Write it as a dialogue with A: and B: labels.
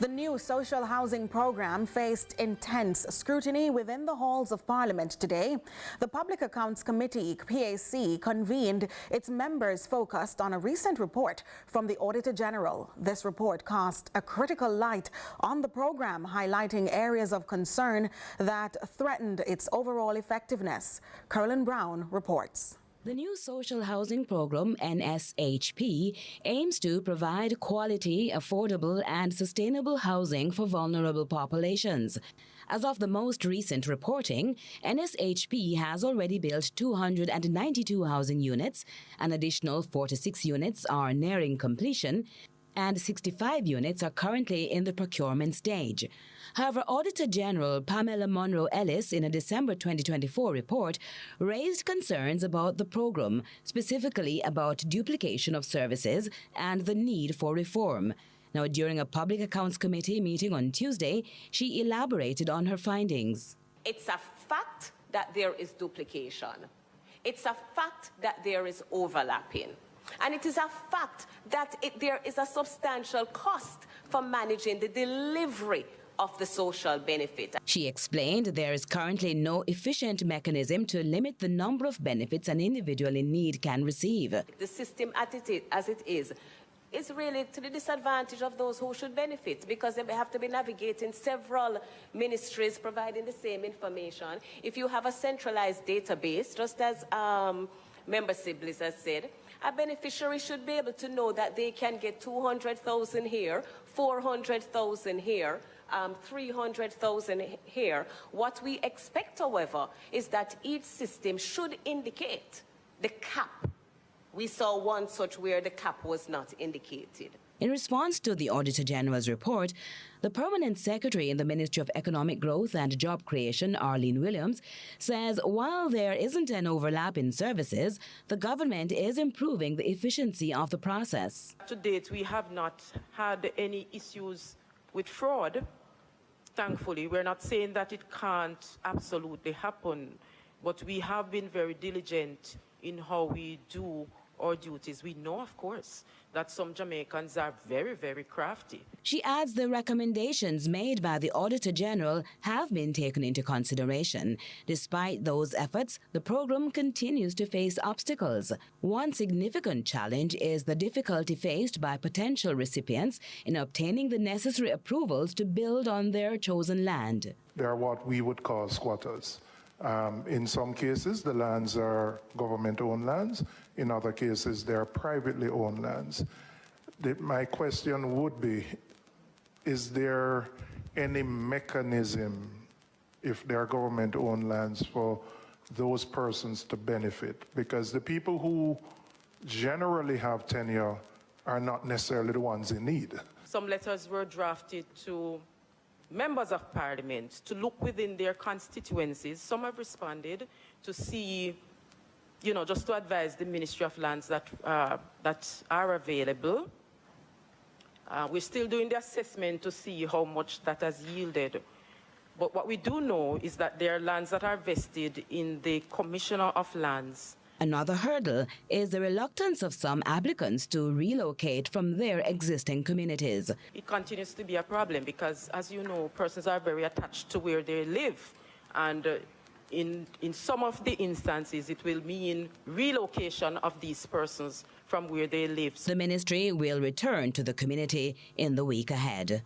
A: The new social housing programme faced intense scrutiny within the halls of Parliament today. The Public Accounts Committee, PAC, convened. Its members focused on a recent report from the Auditor General. This report cast a critical light on the programme, highlighting areas of concern that threatened its overall effectiveness. Carolyn Brown reports.
B: The new social housing program, NSHP, aims to provide quality, affordable and sustainable housing for vulnerable populations. As of the most recent reporting, NSHP has already built 292 housing units, an additional 46 units are nearing completion, and 65 units are currently in the procurement stage. However, Auditor General Pamela Monroe-Ellis, in a December 2024 report, raised concerns about the program, specifically about duplication of services and the need for reform. Now, during a Public Accounts Committee meeting on Tuesday, she elaborated on her findings.
C: It's a fact that there is duplication. It's a fact that there is overlapping. And it is a fact that there is a substantial cost for managing the delivery of the social benefit.
B: She explained there is currently no efficient mechanism to limit the number of benefits an individual in need can receive.
C: The system as it is really to the disadvantage of those who should benefit, because they have to be navigating several ministries providing the same information. If you have a centralized database, just as Member Siblings has said, a beneficiary should be able to know that they can get 200,000 here, 400,000 here, 300,000 here. What we expect, however, is that each system should indicate the cap. We saw one such where the cap was not indicated.
B: In response to the Auditor General's report, the Permanent Secretary in the Ministry of Economic Growth and Job Creation, Arlene Williams, says while there isn't an overlap in services, the government is improving the efficiency of the process.
D: To date, we have not had any issues with fraud. Thankfully, we're not saying that it can't absolutely happen, but we have been very diligent in how we do our duties. We know, of course, that some Jamaicans are very, very crafty.
B: She adds the recommendations made by the Auditor General have been taken into consideration. Despite those efforts, the program continues to face obstacles. One significant challenge is the difficulty faced by potential recipients in obtaining the necessary approvals to build on their chosen land.
E: They are what we would call squatters. In some cases, the lands are government-owned lands. In other cases, they are privately owned lands. My question would be, is there any mechanism, if they are government-owned lands, for those persons to benefit? Because the people who generally have tenure are not necessarily the ones in need.
D: Some letters were drafted to members of Parliament to look within their constituencies. Some have responded to see, just to advise the Ministry of Lands that are available. We're still doing the assessment to see how much that has yielded. But what we do know is that there are lands that are vested in the Commissioner of Lands.
B: Another hurdle is the reluctance of some applicants to relocate from their existing communities.
D: It continues to be a problem because, as you know, persons are very attached to where they live. And in some of the instances, it will mean relocation of these persons from where they live.
B: The ministry will return to the community in the week ahead.